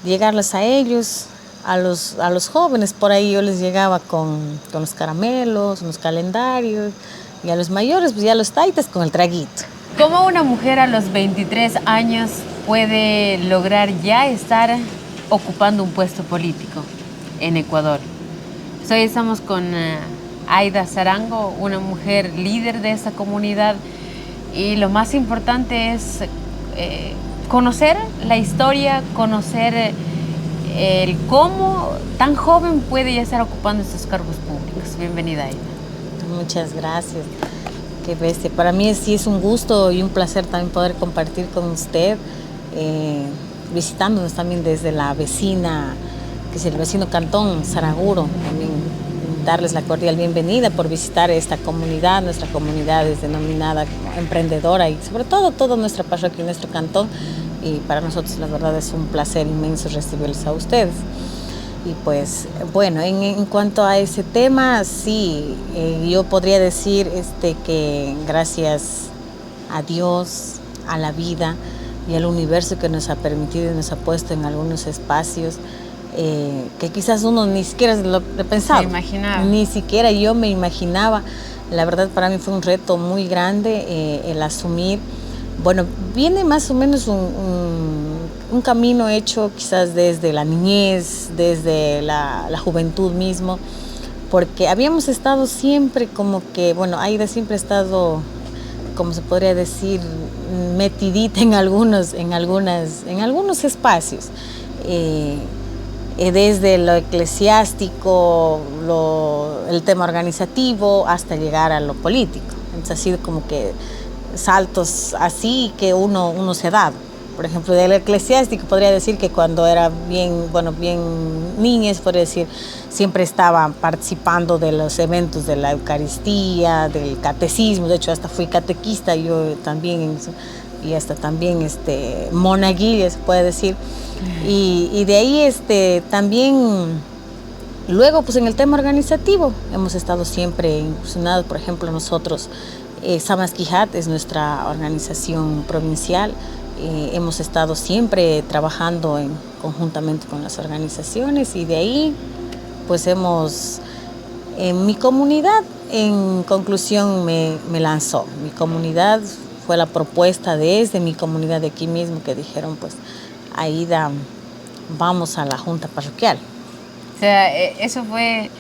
llegarles a ellos, a los jóvenes. Por ahí yo les llegaba con los caramelos, los calendarios, y a los mayores, pues ya los taitas con el traguito. ¿Cómo una mujer a los 23 años puede lograr ya estar ocupando un puesto político en Ecuador? Hoy estamos con Aida Sarango, una mujer líder de esta comunidad, y lo más importante es conocer la historia, conocer el cómo tan joven puede ya estar ocupando estos cargos públicos. Bienvenida, Aida. Muchas gracias. Qué bestia. Para mí sí es un gusto y un placer también poder compartir con usted, visitándonos también desde la vecina, que es el vecino cantón Saraguro. También darles la cordial bienvenida por visitar esta comunidad. Nuestra comunidad es denominada como emprendedora y sobre todo toda nuestra parroquia y nuestro cantón. Y para nosotros la verdad es un placer inmenso recibirles a ustedes. Y pues bueno, en cuanto a ese tema, sí, yo podría decir que gracias a Dios, a la vida y al universo que nos ha permitido y nos ha puesto en algunos espacios que quizás uno ni siquiera lo pensaba. Se imaginaba. Ni siquiera yo me imaginaba. La verdad para mí fue un reto muy grande el asumir. Bueno, viene más o menos un camino hecho quizás desde la niñez, desde la juventud mismo, porque habíamos estado siempre como que, bueno, Aida siempre ha estado, como se podría decir, metidita en algunos espacios, desde lo eclesiástico, el tema organizativo, hasta llegar a lo político. Entonces ha sido como que saltos así que uno se da. Por ejemplo, del eclesiástico podría decir que cuando era bien niñez, podría decir, siempre estaba participando de los eventos de la Eucaristía, del catecismo. De hecho, hasta fui catequista yo también, y hasta también monaguilla, se puede decir. Y de ahí también, luego pues en el tema organizativo, hemos estado siempre incursionados. Por ejemplo, nosotros, Samasquihat es nuestra organización provincial. Hemos estado siempre trabajando conjuntamente con las organizaciones, y de ahí pues en mi comunidad, en conclusión, me lanzó. Mi comunidad fue la propuesta desde mi comunidad de aquí mismo, que dijeron pues, Aida, vamos a la junta parroquial. O sea, eso fue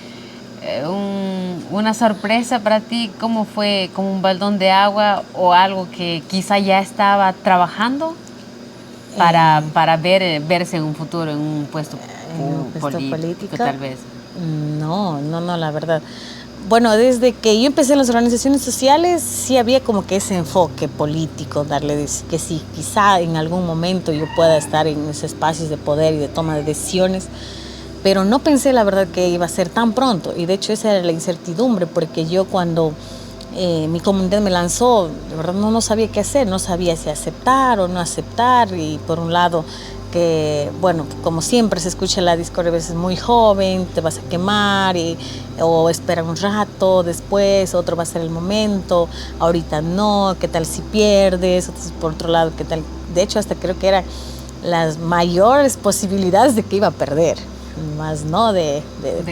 una sorpresa para ti. ¿Cómo fue? ¿Como un baldón de agua o algo que quizá ya estaba trabajando para verse en un futuro en un puesto político tal vez? No, la verdad. Bueno, desde que yo empecé en las organizaciones sociales, sí había como que ese enfoque político, que sí, quizá en algún momento yo pueda estar en esos espacios de poder y de toma de decisiones, pero no pensé la verdad que iba a ser tan pronto. Y de hecho esa era la incertidumbre, porque yo cuando mi comunidad me lanzó, de verdad no sabía qué hacer, no sabía si aceptar o no aceptar. Y por un lado, que bueno, como siempre se escucha la discordia, a veces muy joven, te vas a quemar, o espera un rato, después otro va a ser el momento, ahorita no, qué tal si pierdes. Entonces, por otro lado, qué tal, de hecho hasta creo que eran las mayores posibilidades de que iba a perder, más no de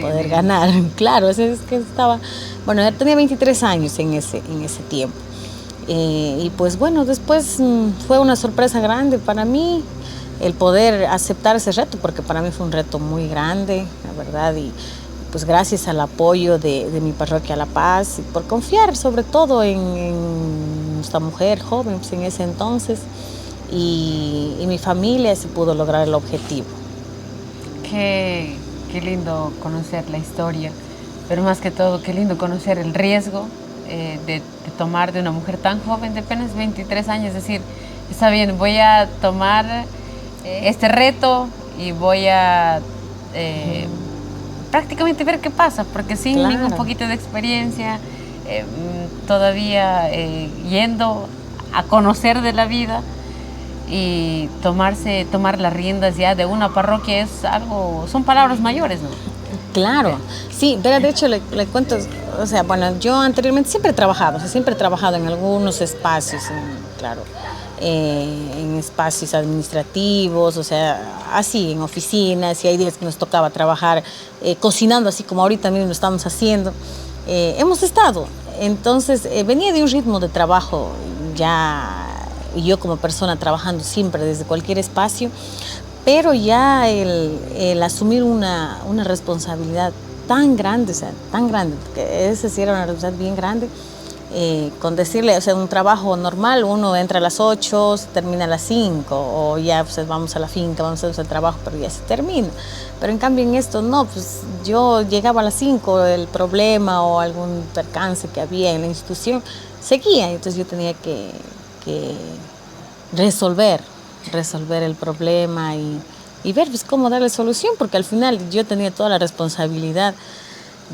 poder ganar. Claro, es que estaba, bueno, tenía 23 años en ese tiempo. Y pues bueno, después fue una sorpresa grande para mí el poder aceptar ese reto, porque para mí fue un reto muy grande, la verdad, y pues gracias al apoyo de mi parroquia La Paz, y por confiar sobre todo en esta mujer joven pues, en ese entonces, y mi familia se pudo lograr el objetivo. Qué lindo conocer la historia, pero más que todo, qué lindo conocer el riesgo de tomar de una mujer tan joven, de apenas 23 años, es decir, está bien, voy a tomar este reto y voy a prácticamente ver qué pasa, porque sin Claro. ningún poquito de experiencia, todavía yendo a conocer de la vida, y tomar las riendas ya de una parroquia es algo, son palabras mayores, ¿no? Claro, sí, pero de hecho le cuento, o sea, bueno, yo anteriormente siempre he trabajado en algunos espacios, claro, en espacios administrativos, o sea, así, en oficinas, y hay días que nos tocaba trabajar cocinando, así como ahorita mismo lo estamos haciendo. Hemos estado, entonces venía de un ritmo de trabajo ya, yo como persona trabajando siempre desde cualquier espacio, pero ya el asumir una responsabilidad tan grande, o sea, tan grande, porque esa sí era una responsabilidad bien grande, con decirle, o sea, un trabajo normal, uno entra a las 8, se termina a las 5, o ya pues, vamos a la finca, vamos a hacer el trabajo, pero ya se termina. Pero en cambio en esto no, pues yo llegaba a las 5, el problema o algún percance que había en la institución seguía, entonces yo tenía que resolver el problema y ver pues, cómo darle solución, porque al final yo tenía toda la responsabilidad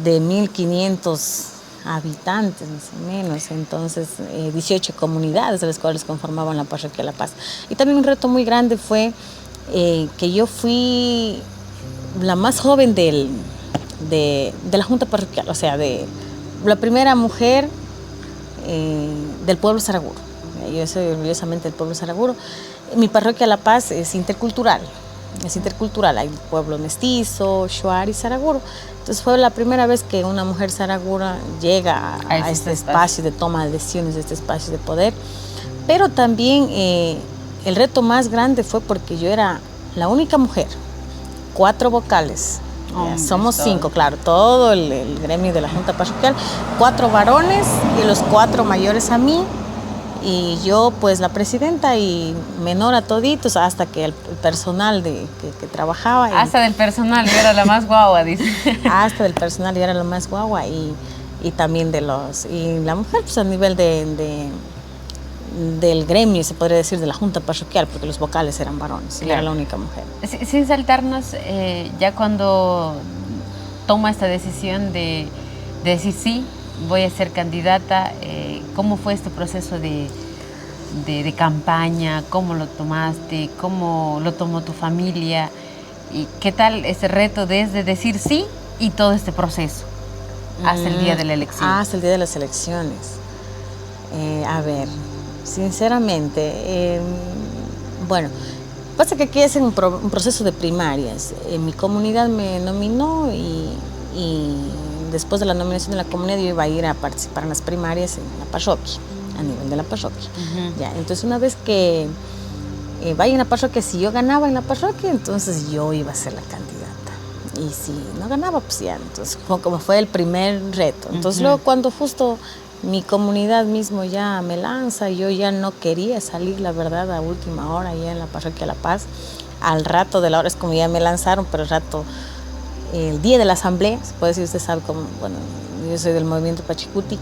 de 1.500 habitantes, más o menos, entonces 18 comunidades de las cuales conformaban la parroquia La Paz. Y también un reto muy grande fue que yo fui la más joven de la Junta Parroquial, o sea, de la primera mujer del pueblo Saraguro. Yo soy orgullosamente del pueblo Saraguro. Mi parroquia La Paz es intercultural, hay pueblo mestizo, Shuar y Saraguro. Entonces fue la primera vez que una mujer saragura llega a este espacio de toma de decisiones, este espacio de poder. Pero también el reto más grande fue porque yo era la única mujer, 4 vocales. Somos 5, claro, todo el gremio de la Junta Parroquial, 4 varones y los 4 mayores a mí. Y yo pues la presidenta y menor a toditos, hasta que el personal que trabajaba. Hasta del personal, yo era la más guagua, dice. Hasta del personal yo era la más guagua y también de los... Y la mujer pues a nivel del gremio, se podría decir, de la Junta Parroquial, porque los vocales eran varones, claro. Y era la única mujer. Sin saltarnos, ya cuando toma esta decisión de decir sí, voy a ser candidata, ¿cómo fue este proceso de campaña? ¿Cómo lo tomaste? ¿Cómo lo tomó tu familia? ¿Y qué tal ese reto desde decir sí y todo este proceso hasta el día de la elección? Hasta el día de las elecciones. A ver, sinceramente, bueno, pasa que aquí hacen un proceso de primarias. Mi comunidad me nominó y después de la nominación de la comunidad yo iba a ir a participar en las primarias en la parroquia, a nivel de la parroquia. Ya, entonces una vez que vaya en la parroquia, si yo ganaba en la parroquia, entonces yo iba a ser la candidata. Y si no ganaba, pues ya, entonces como fue el primer reto. Entonces luego cuando justo mi comunidad mismo ya me lanza, yo ya no quería salir, la verdad, a última hora ya en la parroquia La Paz. Al rato de la hora es como ya me lanzaron, pero el rato... El día de la asamblea, se puede decir, usted sabe cómo, bueno, yo soy del movimiento Pachacuti,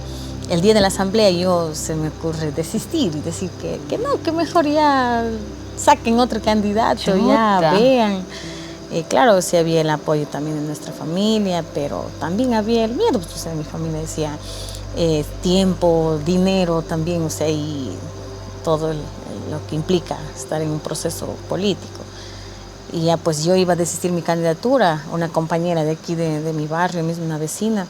el día de la asamblea se me ocurre desistir y decir que no, que mejor ya saquen otro candidato, ya vean. Claro, sí había el apoyo también de nuestra familia, pero también había el miedo, pues, o sea, mi familia decía tiempo, dinero también, o sea, y todo lo que implica estar en un proceso político. Y ya pues yo iba a desistir mi candidatura, una compañera de aquí de mi barrio, mismo una vecina,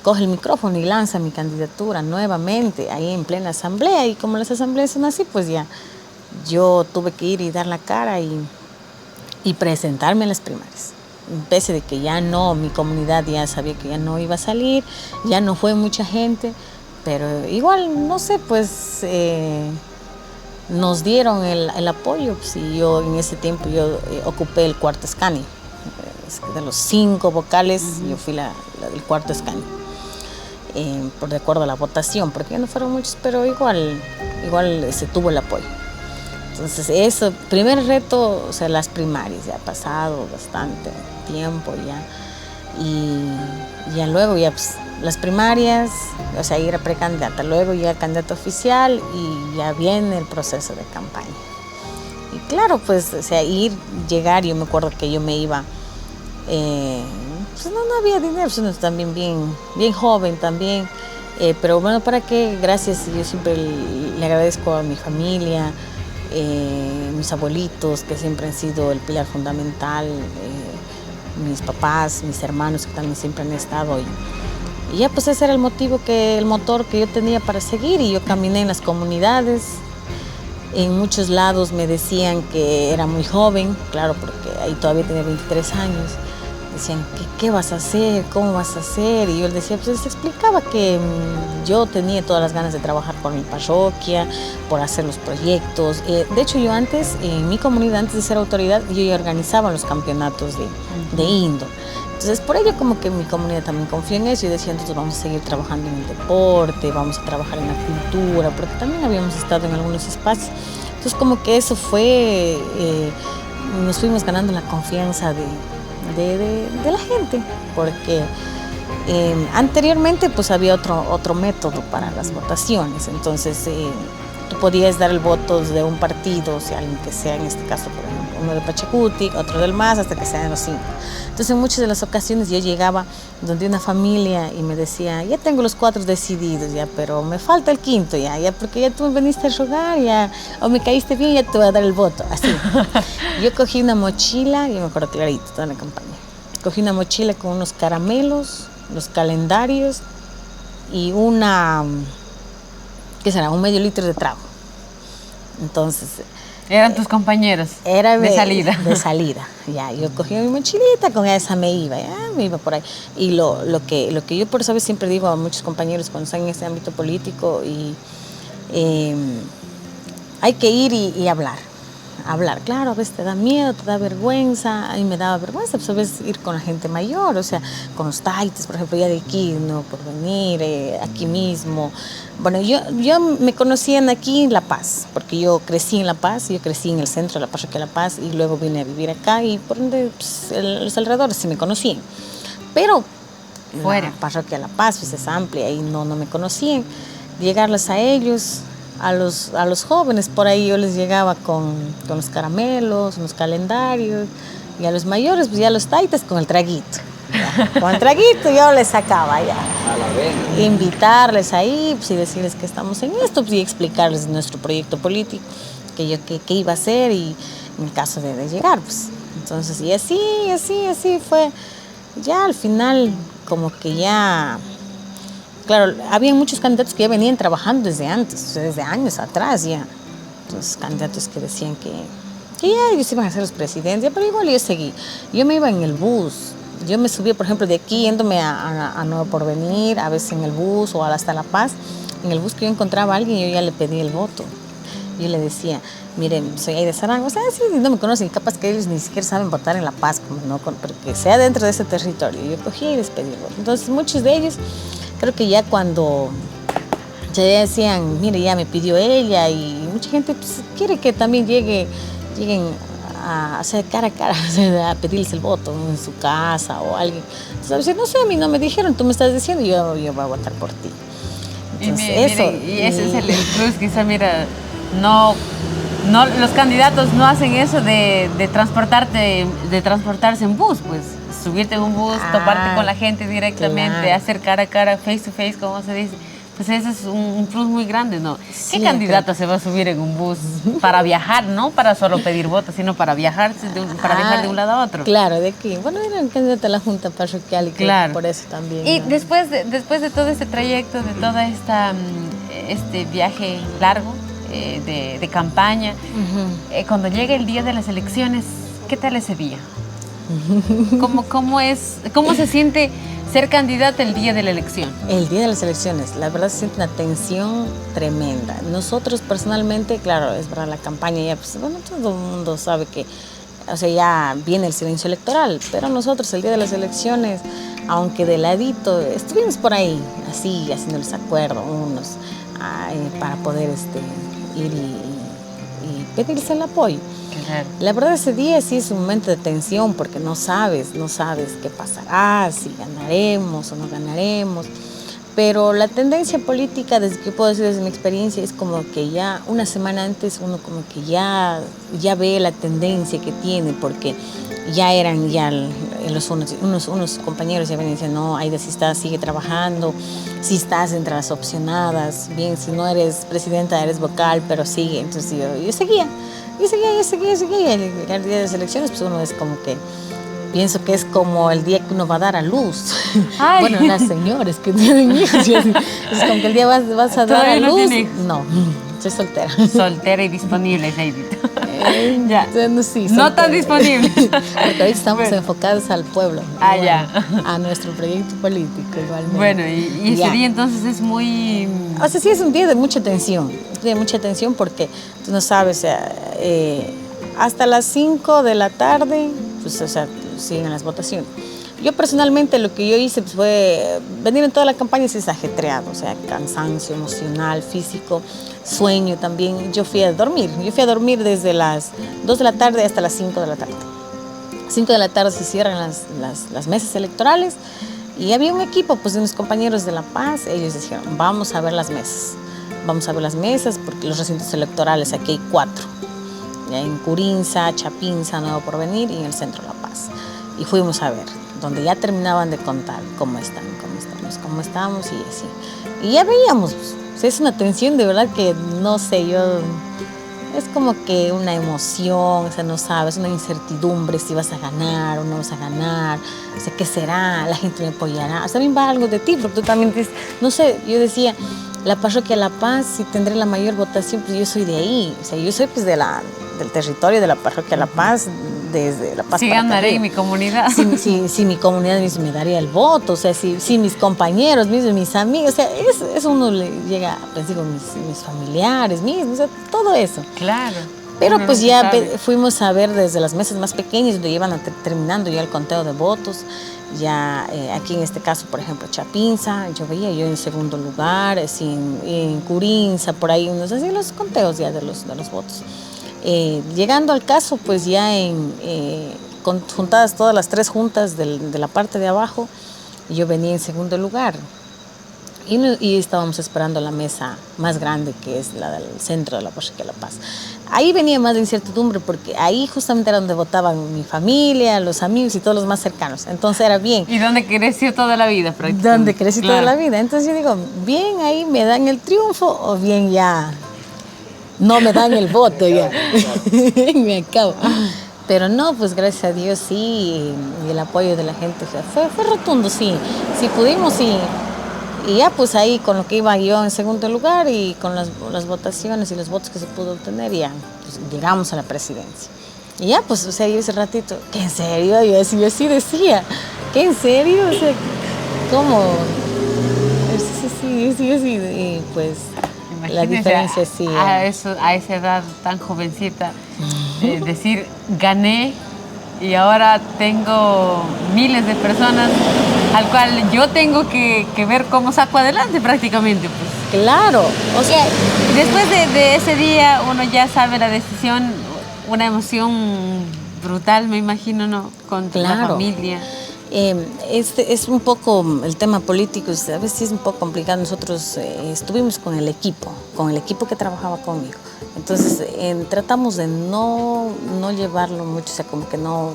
coge el micrófono y lanza mi candidatura nuevamente ahí en plena asamblea, y como las asambleas son así, pues ya yo tuve que ir y dar la cara y presentarme en las primarias. Pese de que ya no, mi comunidad ya sabía que ya no iba a salir, ya no fue mucha gente, pero igual, no sé, pues... nos dieron el apoyo, pues, y yo en ese tiempo yo ocupé el cuarto escaño. De los 5 vocales, yo fui la del cuarto escaño, por de acuerdo a la votación, porque no fueron muchos, pero igual se tuvo el apoyo. Entonces, eso, primer reto, o sea, las primarias, ya ha pasado bastante tiempo ya, y ya luego ya pues, las primarias, o sea, ir a precandidata, luego ya candidata oficial y ya viene el proceso de campaña. Y claro, pues, o sea, llegar, yo me acuerdo que yo me iba, pues no había dinero, pues, también bien joven también, pero bueno, ¿para qué? Gracias, yo siempre le agradezco a mi familia, mis abuelitos, que siempre han sido el pilar fundamental, mis papás, mis hermanos, que también siempre han estado y ya pues ese era el motor que yo tenía para seguir, y yo caminé en las comunidades En muchos lados me decían que era muy joven, claro, porque ahí todavía tenía 23 años. Decían, ¿qué vas a hacer? ¿Cómo vas a hacer? Y yo les decía, pues les explicaba que yo tenía todas las ganas de trabajar por mi parroquia, por hacer los proyectos. De hecho, yo antes, en mi comunidad, antes de ser autoridad, yo ya organizaba los campeonatos de indoor. Entonces, por ello como que mi comunidad también confía en eso y decía, entonces vamos a seguir trabajando en el deporte, vamos a trabajar en la cultura, porque también habíamos estado en algunos espacios. Entonces, como que eso fue, nos fuimos ganando la confianza de la gente, porque anteriormente pues había otro método para las votaciones. Entonces, tú podías dar el voto de un partido, o sea, alguien que sea, en este caso, por ejemplo, uno de Pachacuti, otro del MAS, hasta que sean los 5. Entonces, en muchas de las ocasiones yo llegaba donde una familia y me decía, ya tengo los 4 decididos, ya, pero me falta el 5, ya, porque ya tú me viniste a rogar, ya, o me caíste bien, ya te voy a dar el voto, así. Yo cogí una mochila, yo me acuerdo clarito, toda la campaña, cogí una mochila con unos caramelos, los calendarios y ¿qué será? 1/2 litro de trago. Entonces, eran tus compañeros era de salida. De salida, ya. Yo cogí mi mochilita, con esa me iba por ahí. Y lo que yo por eso siempre digo a muchos compañeros cuando están en este ámbito político, hay que ir y hablar. Claro, a veces te da miedo, te da vergüenza. A mí me daba vergüenza, pues a veces ir con la gente mayor, o sea, con los taites, por ejemplo, ya de aquí, no por venir, aquí mismo. Bueno, yo me conocían aquí en La Paz, porque yo crecí en La Paz, yo crecí en el centro de la parroquia de La Paz y luego vine a vivir acá y por donde pues, los alrededores sí me conocían. Pero fuera, la parroquia de La Paz pues, es amplia y no me conocían. Llegarles a ellos, a los jóvenes, por ahí yo les llegaba con los caramelos, los calendarios, y a los mayores, pues ya los taites con el traguito. Ya. Con el traguito yo les sacaba ya. A la vez. Invitarles ahí, pues, y decirles que estamos en esto, pues, y explicarles nuestro proyecto político, que iba a hacer, y en el caso de llegar, pues. Entonces, y así fue. Ya al final, como que ya... Claro, había muchos candidatos que ya venían trabajando desde antes, o sea, desde años atrás ya. Entonces, candidatos que decían que ya ellos iban a ser los presidentes, pero igual yo seguí. Yo me iba en el bus, yo me subía, por ejemplo, de aquí yéndome a Nuevo Porvenir, a veces en el bus o hasta La Paz. En el bus que yo encontraba a alguien, yo ya le pedí el voto. Yo le decía, miren, soy ahí de Sarango, o sea, sí, no me conocen, capaz que ellos ni siquiera saben votar en La Paz, como no, porque sea dentro de ese territorio. Yo cogí y les pedí el voto. Entonces, muchos de ellos... Creo que ya cuando ya decían, mire, ya me pidió ella, y mucha gente pues, quiere que también lleguen a hacer cara a cara, o sea, a pedirles el voto en su casa o alguien. Entonces, no sé, a mí no me dijeron, tú me estás diciendo, yo voy a votar por ti. Entonces, y ese es el plus, quizá, mira, no, los candidatos no hacen eso de transportarse en bus, pues. Subirte en un bus, toparte con la gente directamente, claro. Hacer cara a cara, face to face, como se dice. Pues ese es un plus muy grande, ¿no? Sí, ¿qué candidato se va a subir en un bus para viajar, no para solo pedir votos, sino para viajar de un lado a otro? Claro, de aquí. Bueno, era un candidato a la Junta Parroquial y claro. Por eso también. Y ¿no? después de todo este trayecto, de todo este viaje largo de campaña, cuando llega el día de las elecciones, ¿qué tal ese día? ¿Cómo se siente ser candidata el día de la elección? El día de las elecciones, la verdad se siente una tensión tremenda. Nosotros personalmente, claro, es verdad, la campaña ya, pues, bueno, todo el mundo sabe que, o sea, ya viene el silencio electoral, pero nosotros el día de las elecciones, aunque de ladito, estuvimos por ahí, así, haciéndoles acuerdo unos, para poder ir y pedirles el apoyo. La verdad ese día sí es un momento de tensión porque no sabes qué pasará, si ganaremos o no ganaremos, pero la tendencia política, desde que puedo decir desde mi experiencia, es como que ya una semana antes uno como que ya ve la tendencia que tiene, porque ya eran unos compañeros ya venían diciendo, no, Aida, si estás, sigue trabajando, si estás entre las opcionadas, bien, si no eres presidenta, eres vocal, pero sigue. Entonces yo seguía. Y el día de las elecciones, pues uno es como que, pienso que es como el día que uno va a dar a luz. Bueno, las señores que tienen hijos, es como que el día vas a dar a luz. No, Soy soltera. Soltera y disponible, Heidi. Ya. Sí, no tan disponible. Porque hoy estamos enfocados al pueblo. Ya. A nuestro proyecto político, igualmente. Bueno, y ese día entonces es muy... O sea, sí es un día de mucha tensión. De mucha tensión porque, tú no sabes, hasta las 5 de la tarde, pues, o sea, siguen las votaciones. Yo personalmente lo que yo hice pues, fue venir en toda la campaña es ajetreado, o sea, cansancio emocional, físico, sueño también. Yo fui a dormir desde las 2 de la tarde hasta las 5 de la tarde. 5 de la tarde se cierran las mesas electorales y había un equipo pues, de unos compañeros de La Paz. Ellos dijeron, vamos a ver las mesas. Vamos a ver las mesas porque los recintos electorales aquí hay 4. En Curinza, Chapinza, Nuevo Porvenir y en el centro de La Paz. Y fuimos a ver, donde ya terminaban de contar cómo estamos y así. Y ya veíamos, pues, o sea, es una tensión de verdad que no sé, es como que una emoción, o sea, no sabes, una incertidumbre si vas a ganar o no vas a ganar, o sea, ¿qué será? ¿La gente me apoyará? O sea, también va algo de ti, porque tú también dices, no sé, yo decía, la parroquia La Paz, si tendré la mayor votación, pues yo soy de ahí, o sea, yo soy pues del territorio de la parroquia La Paz, desde La Paz sí, para ganaré en mi comunidad. Si mi comunidad me daría el voto, o sea, si mis compañeros mismos, mis amigos, o sea, eso uno le llega a pensar con mis familiares mismos, o sea, todo eso. Claro. Pero pues ya fuimos a ver desde las mesas más pequeñas, donde iban terminando ya el conteo de votos. Ya aquí en este caso, por ejemplo, Chapinza, yo veía yo en segundo lugar, en Curinza, por ahí, no sé si los conteos ya de los votos. Llegando al caso, pues ya juntadas todas las 3 juntas de la parte de abajo, yo venía en segundo lugar. Y estábamos esperando la mesa más grande, que es la del centro de la parroquia La Paz. Ahí venía más de incertidumbre, porque ahí justamente era donde votaban mi familia, los amigos y todos los más cercanos. Entonces era bien. ¿Y dónde creció toda la vida? Donde crecí toda la vida. Entonces yo digo, bien, ahí me dan el triunfo o bien ya no me dan el voto ya. Me acabo. Pero no, pues gracias a Dios sí, y el apoyo de la gente fue rotundo, sí. Sí pudimos, sí. Y ya pues ahí con lo que iba yo en segundo lugar y con las votaciones y los votos que se pudo obtener, ya pues, llegamos a la presidencia. Y ya pues, o sea, yo ese ratito, ¿qué en serio? Yo así decía, ¿qué en serio? O sea, ¿cómo? Sí, y pues imagínese la diferencia sí. A esa edad tan jovencita, decir, gané y ahora tengo miles de personas al cual yo tengo que ver cómo saco adelante prácticamente. Pues. Claro. O sea, después de ese día uno ya sabe la decisión, una emoción brutal, me imagino, ¿no? Con la familia. Es un poco el tema político, a veces es un poco complicado. Nosotros estuvimos con el equipo que trabajaba conmigo. Entonces tratamos de no llevarlo mucho, o sea, como que no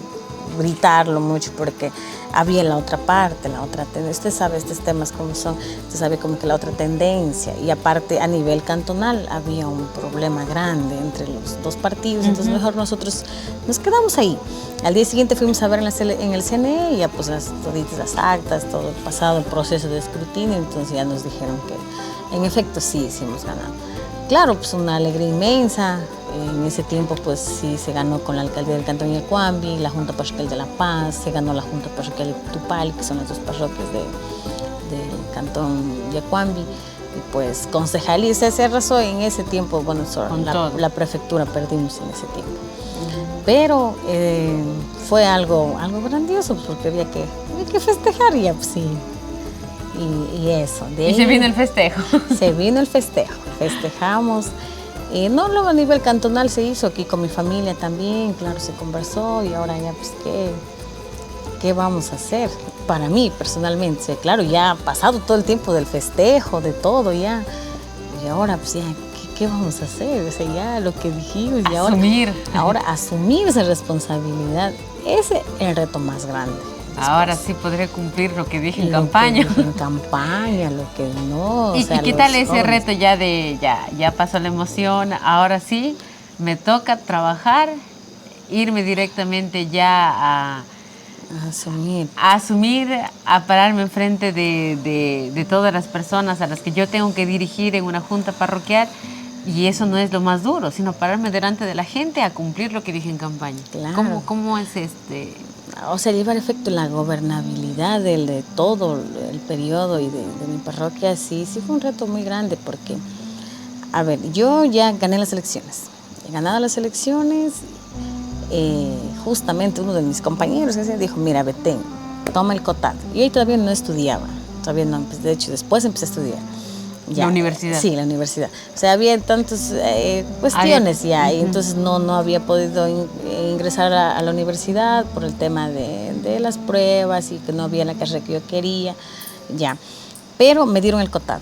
gritarlo mucho, porque había la otra parte, usted sabe estos temas como son, usted sabe como que la otra tendencia, y aparte a nivel cantonal había un problema grande entre los 2 partidos, entonces mejor nosotros nos quedamos ahí. Al día siguiente fuimos a ver en el CNE y ya pues toditas las actas, todo pasado el proceso de escrutinio, entonces ya nos dijeron que en efecto sí hemos ganado. Claro, pues una alegría inmensa. En ese tiempo pues sí se ganó con la alcaldía del Cantón Yacuambi, la Junta Parroquial de La Paz, se ganó la Junta Parroquial de Tupal, que son las 2 parroquias del Cantón Yacuambi, y pues concejalía se arrasó en ese tiempo, bueno, la prefectura perdimos en ese tiempo. Pero fue algo grandioso, porque había que festejar ya, pues sí. Y eso. Y se vino el festejo. Se vino el festejo, festejamos. No, luego a nivel cantonal se hizo aquí con mi familia también, claro, se conversó y ahora ya pues ¿qué vamos a hacer? Para mí personalmente, claro, ya ha pasado todo el tiempo del festejo, de todo ya, y ahora pues ya, ¿qué vamos a hacer? O sea, ya lo que dijimos y ahora asumir esa responsabilidad, ese es el reto más grande. Ahora sí podré cumplir lo que dije en campaña. En campaña, lo que no. ¿Y qué tal ese reto ya pasó la emoción? Ahora sí, me toca trabajar, irme directamente ya a asumir, a pararme enfrente de todas las personas a las que yo tengo que dirigir en una junta parroquial. Y eso no es lo más duro, sino pararme delante de la gente a cumplir lo que dije en campaña. Claro. ¿Cómo es O sea, llevar efecto la gobernabilidad de todo el periodo y de mi parroquia, sí fue un reto muy grande porque, a ver, yo ya gané las elecciones. He ganado las elecciones, justamente uno de mis compañeros dijo, mira, Betén, toma el COTAD. Y ahí todavía no estudiaba, todavía no, de hecho después empecé a estudiar. Ya, la universidad. Sí, la universidad. O sea, había tantas cuestiones ya, y entonces no había podido ingresar a la universidad por el tema de las pruebas y que no había la carrera que yo quería, ya. Pero me dieron el COTAD.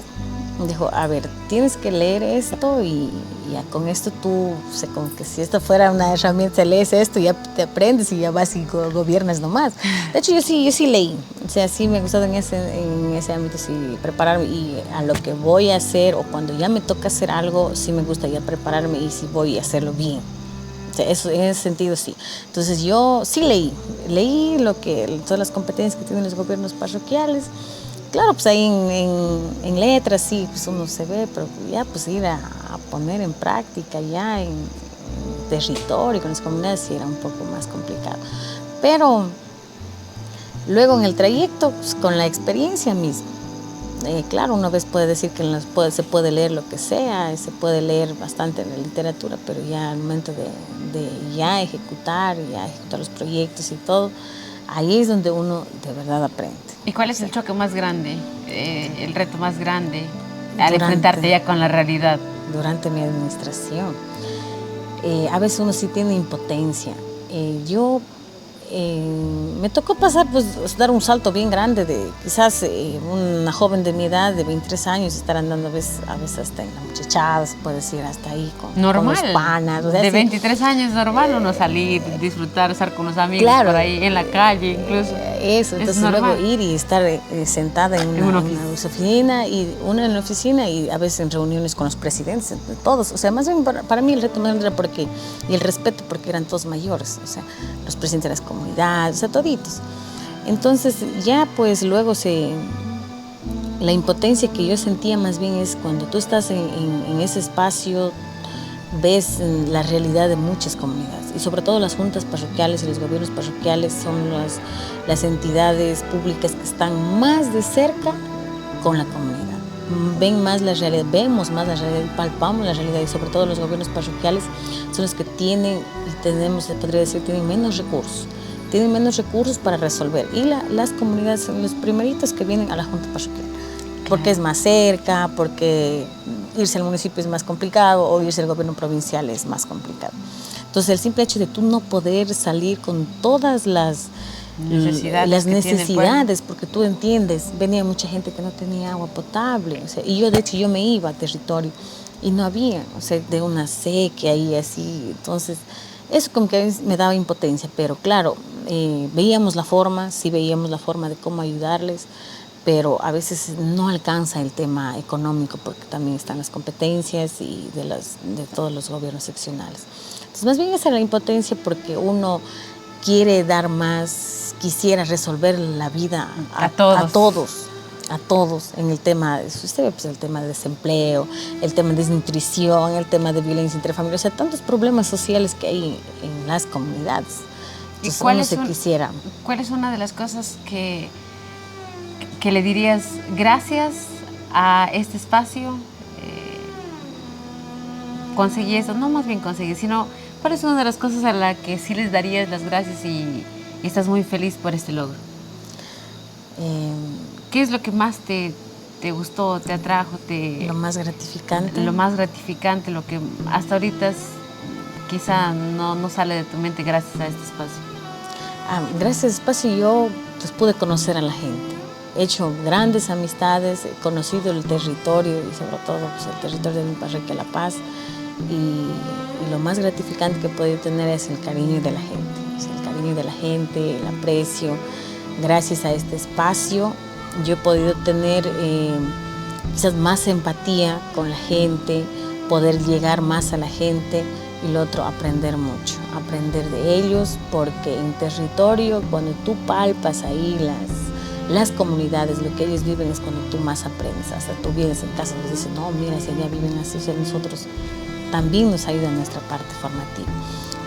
Dijo, a ver, tienes que leer esto y ya con esto tú, o sea, como que si esto fuera una herramienta, lees esto, ya te aprendes y ya vas y gobiernas nomás. De hecho, yo sí leí, o sea, sí me ha gustado en ese ámbito, sí, prepararme y a lo que voy a hacer o cuando ya me toca hacer algo, sí me gusta ya prepararme y sí voy a hacerlo bien. O sea, eso, en ese sentido sí. Entonces yo sí leí todas las competencias que tienen los gobiernos parroquiales. Claro, pues ahí en letras sí, pues uno se ve, pero ya pues ir a poner en práctica ya en territorio, con las comunidades sí era un poco más complicado. Pero luego en el trayecto, pues, con la experiencia misma, claro, una vez puede decir que se puede leer lo que sea, se puede leer bastante en la literatura, pero ya al momento de ya ejecutar los proyectos y todo, ahí es donde uno de verdad aprende. ¿Y cuál es el choque más grande, el reto más grande al enfrentarte ya con la realidad? Durante mi administración. A veces uno sí tiene impotencia. Me tocó pasar, pues, dar un salto bien grande de quizás una joven de mi edad, de 23 años, estar andando a veces hasta en la muchachada, se puede decir, hasta ahí con los panas. O sea, de 23 años normal uno salir, disfrutar, estar con los amigos, claro, por ahí en la calle incluso. Eso, entonces luego ir y estar sentada en una oficina, y una en la oficina y a veces en reuniones con los presidentes, de todos. O sea, más bien para mí el reto más grande era y el respeto porque eran todos mayores, o sea, los presidentes de las comunidades, o sea, toditos. Entonces ya pues luego la impotencia que yo sentía más bien es cuando tú estás en ese espacio, ves la realidad de muchas comunidades y sobre todo las juntas parroquiales y los gobiernos parroquiales son las entidades públicas que están más de cerca con la comunidad. Vemos más la realidad, palpamos la realidad y sobre todo los gobiernos parroquiales son los que tienen menos recursos. Tienen menos recursos para resolver y las comunidades son los primeritos que vienen a la junta parroquial porque es más cerca, porque irse al municipio es más complicado o irse al gobierno provincial es más complicado. Entonces el simple hecho de tú no poder salir con todas las necesidades, porque tú entiendes, venía mucha gente que no tenía agua potable, o sea, y yo de hecho yo me iba a territorio y no había, o sea, de una sequía y así, entonces eso como que me daba impotencia, pero claro, veíamos la forma de cómo ayudarles, pero a veces no alcanza el tema económico porque también están las competencias y de todos los gobiernos seccionales. Entonces más bien esa era la impotencia porque uno quiere dar más, quisiera resolver la vida a todos en el tema, pues, el tema de desempleo, el tema de desnutrición, el tema de violencia intrafamiliar, o sea, tantos problemas sociales que hay en las comunidades. Entonces, ¿Cuál es una de las cosas que le dirías gracias a este espacio conseguí esto? No más bien conseguí, sino ¿cuál es una de las cosas a la que sí les darías las gracias y estás muy feliz por este logro? ¿Qué es lo que más te gustó, te atrajo? Lo más gratificante. Lo más gratificante, lo que hasta ahorita quizá no sale de tu mente gracias a este espacio. Gracias a este espacio yo pues, pude conocer a la gente. He hecho grandes amistades, he conocido el territorio y sobre todo pues, el territorio de mi parroquia La Paz y lo más gratificante que he podido tener es el cariño de la gente, o sea, el cariño de la gente, el aprecio. Gracias a este espacio yo he podido tener quizás más empatía con la gente, poder llegar más a la gente y lo otro, aprender mucho, aprender de ellos porque en territorio cuando tú palpas ahí las comunidades, lo que ellos viven es cuando tú más aprendes. Hasta tú vienes en casa y les dices, no, mira, si allá viven así, o sea, nosotros también nos ayuda en nuestra parte formativa.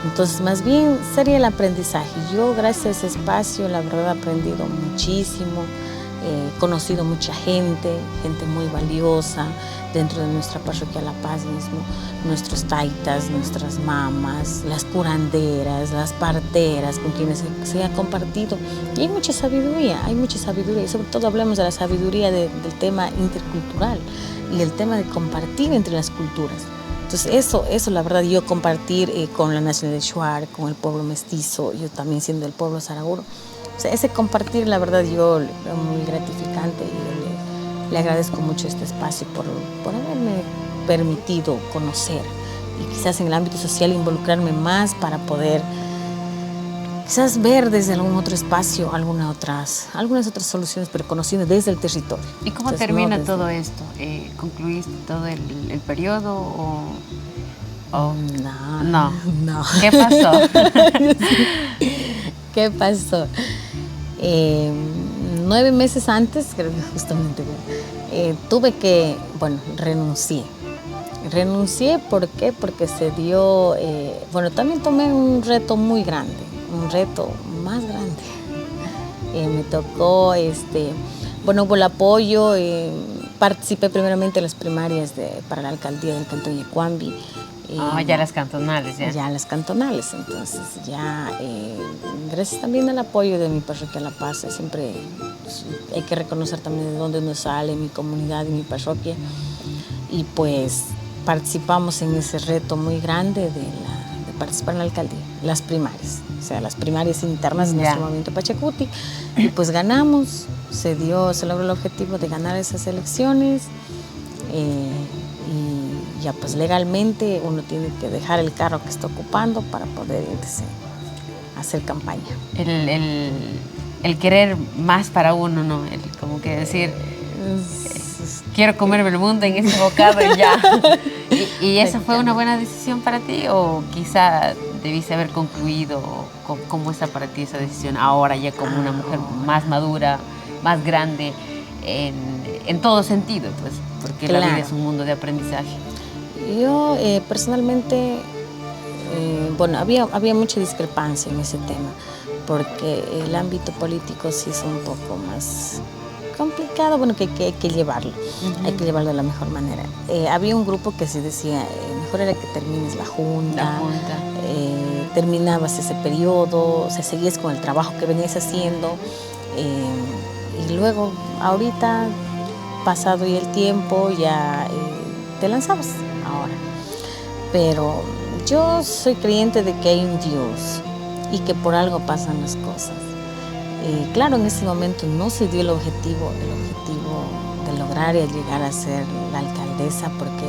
Entonces, más bien sería el aprendizaje. Yo, gracias a ese espacio, la verdad, he aprendido muchísimo. He conocido mucha gente muy valiosa dentro de nuestra parroquia La Paz mismo, nuestros taitas, nuestras mamás, las curanderas, las parteras con quienes se ha compartido. Y hay mucha sabiduría, y sobre todo hablamos de la sabiduría del tema intercultural y el tema de compartir entre las culturas. Entonces eso la verdad, yo compartir con la nación de Shuar, con el pueblo mestizo, yo también siendo del pueblo saraguro. O sea, ese compartir, la verdad, yo lo veo muy gratificante y le agradezco mucho este espacio por haberme permitido conocer y quizás en el ámbito social involucrarme más para poder quizás ver desde algún otro espacio algunas otras soluciones, pero conociendo desde el territorio. ¿Y cómo termina todo esto? ¿Concluiste todo el periodo o...? No. ¿Qué pasó? ¿Qué pasó? 9 meses antes, creo que justamente, tuve que, renuncié. ¿Por qué? Porque se dio, también tomé un reto muy grande, un reto más grande. Me tocó, hubo el apoyo, participé primeramente en las primarias para la alcaldía del Cantón Yacuambi. Ya las cantonales, ya. Ya las cantonales, entonces gracias también al apoyo de mi parroquia La Paz, siempre hay que reconocer también de dónde nos sale mi comunidad y mi parroquia, y pues participamos en ese reto muy grande de participar en la alcaldía, las primarias, o sea, las primarias internas de nuestro movimiento Pachacuti, y pues ganamos, se logró el objetivo de ganar esas elecciones. Y ya pues legalmente uno tiene que dejar el cargo que está ocupando para poder hacer campaña. El querer más para uno, ¿no? Como que decir, quiero comerme el mundo en este bocado y ya. ¿Y esa fue una buena decisión para ti o quizá debiste haber concluido? ¿Cómo está para ti esa decisión ahora ya como una mujer más madura, más grande en todo sentido, pues? Porque la vida es un mundo de aprendizaje. Yo personalmente, había mucha discrepancia en ese tema, porque el ámbito político sí es un poco más complicado, que hay que llevarlo, hay que llevarlo de la mejor manera. Había un grupo que sí decía, mejor era que termines la junta. Terminabas ese periodo, o sea, seguías con el trabajo que venías haciendo, y luego, ahorita, pasado ya el tiempo, ya te lanzabas ahora. Pero yo soy creyente de que hay un Dios y que por algo pasan las cosas. Claro, en ese momento no se dio el objetivo de lograr y llegar a ser la alcaldesa, porque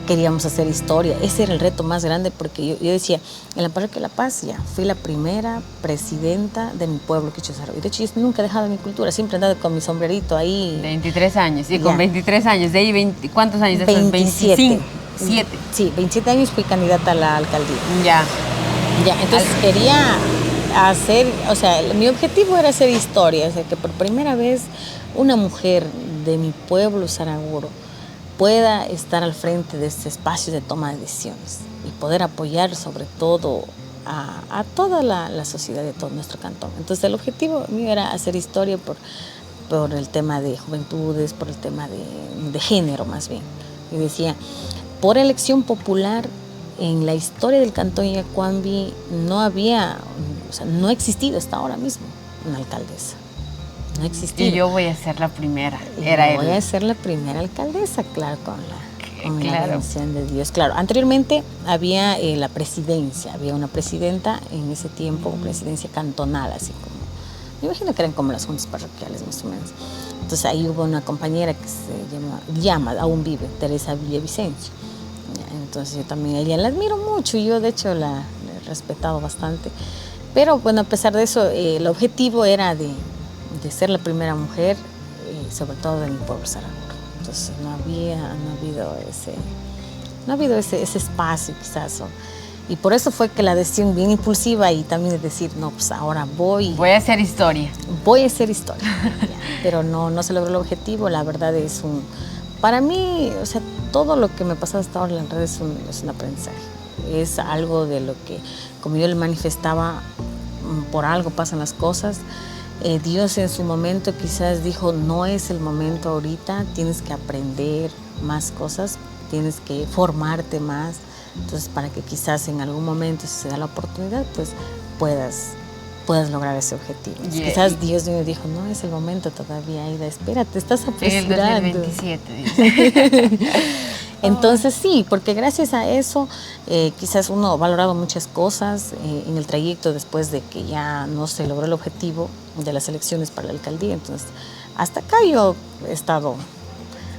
queríamos hacer historia. Ese era el reto más grande, porque yo decía, en la parroquia La Paz ya fui la primera presidenta de mi pueblo, Quichosaro. Y de hecho yo nunca he dejado mi cultura, siempre he andado con mi sombrerito ahí. 23 años, y con 23 años, de ahí ¿cuántos años? 27. 25. Sí, 27 años fui candidata a la alcaldía. Ya, entonces quería hacer, o sea, mi objetivo era hacer historia, o sea, que por primera vez una mujer de mi pueblo saraguro pueda estar al frente de este espacio de toma de decisiones y poder apoyar sobre todo a toda la sociedad de todo nuestro cantón. Entonces el objetivo mío era hacer historia por el tema de juventudes, por el tema de género más bien. Y decía, por elección popular, en la historia del Cantón Yacuambi no ha existido hasta ahora mismo una alcaldesa. No ha existido. Y yo voy a ser la primera. Voy a ser la primera alcaldesa, claro, con la bendición de Dios. Claro, anteriormente había la presidencia, había una presidenta en ese tiempo, presidencia cantonal, así como, me imagino que eran como las juntas parroquiales más o menos. Entonces ahí hubo una compañera que se llama, aún vive, Teresa Villavicencio. Entonces yo también a ella la admiro mucho y yo de hecho la he respetado bastante. Pero bueno, a pesar de eso, el objetivo era de ser la primera mujer, sobre todo de mi pueblo saraguro. Entonces no ha habido ese espacio quizás. Y por eso fue que la decisión bien impulsiva y también de decir, no, pues ahora voy a hacer historia. voy a hacer historia, ya, pero no se logró el objetivo. La verdad es para mí, o sea, todo lo que me pasa hasta ahora en las redes es un aprendizaje. Es algo de lo que, como yo le manifestaba, por algo pasan las cosas. Dios en su momento quizás dijo, no es el momento ahorita, tienes que aprender más cosas, tienes que formarte más. Entonces, para que quizás en algún momento, si se da la oportunidad, pues puedas lograr ese objetivo. Yeah. Quizás Dios me dijo, no es el momento todavía, Aida, espérate, estás apresurando. En el 2027, dice. Entonces sí, porque gracias a eso quizás uno ha valorado muchas cosas en el trayecto después de que ya no se logró el objetivo de las elecciones para la alcaldía. Entonces, hasta acá yo he estado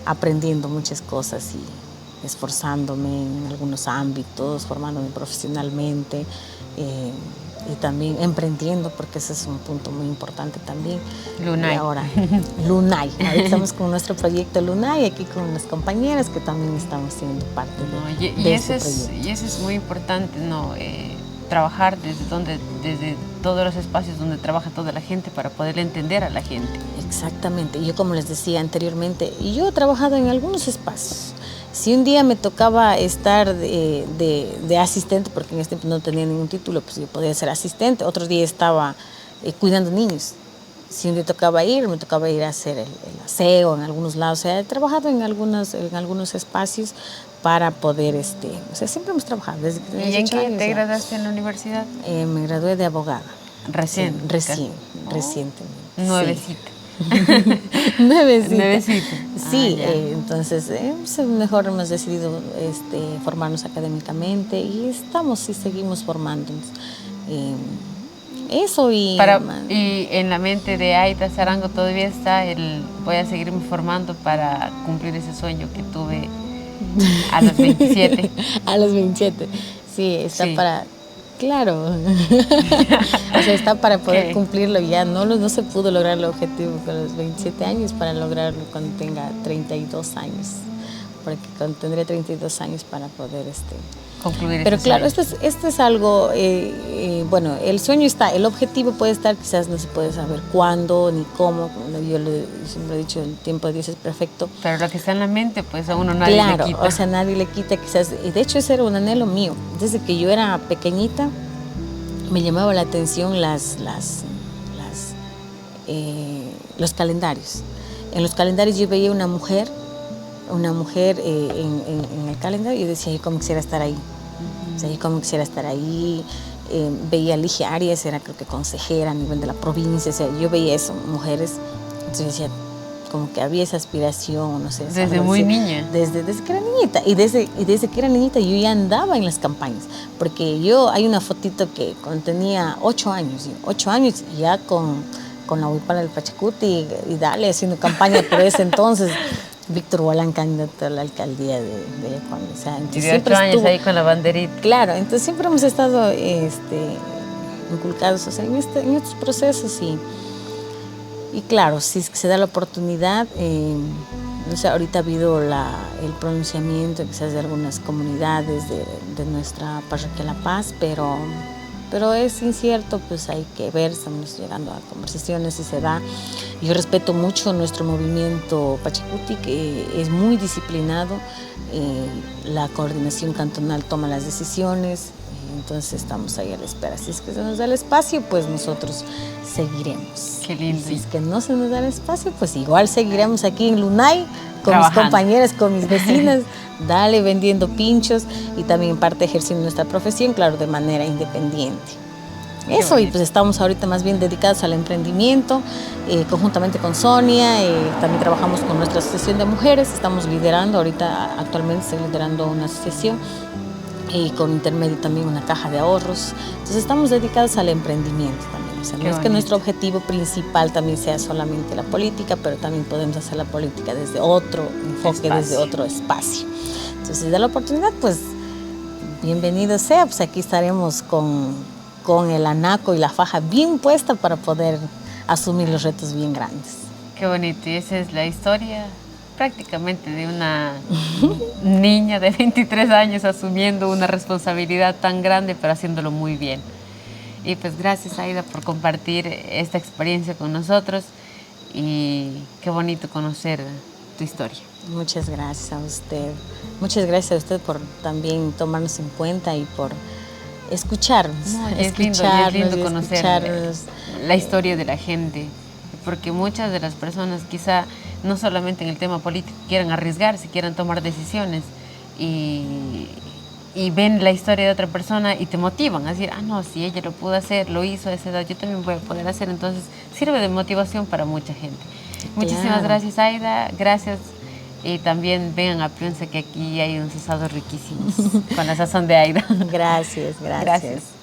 aprendiendo muchas cosas y esforzándome en algunos ámbitos, formándome profesionalmente. Y también emprendiendo, porque ese es un punto muy importante también. Lunay. Y ahora, Lunay. Ahora estamos con nuestro proyecto Lunay, aquí con las compañeras que también estamos siendo parte de este proyecto. Y eso es muy importante, ¿no? Trabajar desde todos los espacios donde trabaja toda la gente para poder entender a la gente. Exactamente. Yo, como les decía anteriormente, yo he trabajado en algunos espacios. Si un día me tocaba estar de asistente, porque en este tiempo no tenía ningún título, pues yo podía ser asistente. Otro día estaba cuidando niños. Si un día me tocaba ir a hacer el aseo en algunos lados. O sea, he trabajado en algunos espacios para poder, o sea, siempre hemos trabajado. Desde que tenía 18 años. ¿Y en qué te graduaste en la universidad? Me gradué de abogada. ¿Recién? Sí, recientemente. Nuevecita. Sí. Nuevecita. Sí, entonces mejor hemos decidido formarnos académicamente y seguimos formándonos. Eso y en la mente de Aida Sarango todavía está voy a seguirme formando para cumplir ese sueño que tuve a los 27. A los 27, sí, está para... Claro, o sea, está para poder cumplirlo ya, no se pudo lograr el objetivo con los 27 años, para lograrlo cuando tenga 32 años, porque tendré 32 años para poder concluir. Pero claro, esto es algo, bueno, el sueño está, el objetivo puede estar, quizás no se puede saber cuándo ni cómo, yo siempre he dicho, el tiempo de Dios es perfecto. Pero lo que está en la mente, pues a uno nadie le quita. Claro, o sea, nadie le quita quizás, y de hecho ese era un anhelo mío, desde que yo era pequeñita, me llamaba la atención los calendarios. En los calendarios yo veía una mujer en el calendario y yo decía, yo como quisiera estar ahí. O sea, yo como quisiera estar ahí. Veía a Ligia Arias, era creo que consejera a nivel de la provincia. O sea, yo veía eso, mujeres. Entonces decía, como que había esa aspiración, no sé. Desde muy niña. Desde que era niñita. Y desde que era niñita yo ya andaba en las campañas. Porque hay una fotito que cuando tenía 8 años ya con la Huipala del Pachacuti y dale, haciendo campaña por ese entonces. Víctor Hualán, candidato a la alcaldía de Ecuador. O sea, y de 8 años ahí con la banderita. Claro, entonces siempre hemos estado inculcados, o sea, en estos procesos y claro, si se da la oportunidad, no sé, ahorita ha habido el pronunciamiento quizás de algunas comunidades de nuestra parroquia La Paz, pero es incierto, pues hay que ver, estamos llegando a conversaciones si se da. Yo respeto mucho nuestro movimiento Pachacuti, que es muy disciplinado, la coordinación cantonal toma las decisiones, entonces estamos ahí a la espera. Si es que se nos da el espacio, pues nosotros seguiremos. Qué lindo. Si es que no se nos da el espacio, pues igual seguiremos aquí en Lunay, con mis compañeras, con mis vecinas, dale, vendiendo pinchos y también parte ejerciendo nuestra profesión, claro, de manera independiente. Eso, y pues estamos ahorita más bien dedicados al emprendimiento, conjuntamente con Sonia, también trabajamos con nuestra asociación de mujeres, estamos liderando, actualmente estoy liderando una asociación y con intermedio también una caja de ahorros, entonces estamos dedicados al emprendimiento también. O sea, no es que nuestro objetivo principal también sea solamente la política, pero también podemos hacer la política desde otro enfoque, desde otro espacio. Entonces, si da la oportunidad, pues bienvenido sea, pues aquí estaremos con el anaco y la faja bien puesta para poder asumir los retos bien grandes. Qué bonito, y esa es la historia prácticamente de una niña de 23 años asumiendo una responsabilidad tan grande, pero haciéndolo muy bien. Y pues gracias, Aida, por compartir esta experiencia con nosotros y qué bonito conocer tu historia. Muchas gracias a usted. Muchas gracias a usted por también tomarnos en cuenta y por escucharnos. No, y es lindo conocer la historia de la gente, porque muchas de las personas quizá no solamente en el tema político quieran arriesgarse, quieran tomar decisiones y ven la historia de otra persona y te motivan a decir, ah, no, si ella lo pudo hacer, lo hizo a esa edad, yo también voy a poder hacer. Entonces sirve de motivación para mucha gente. Muchísimas gracias, Aida. Gracias. Y también vengan a Piunza, que aquí hay unos asados riquísimos con la sazón de Aida. Gracias, gracias. Gracias.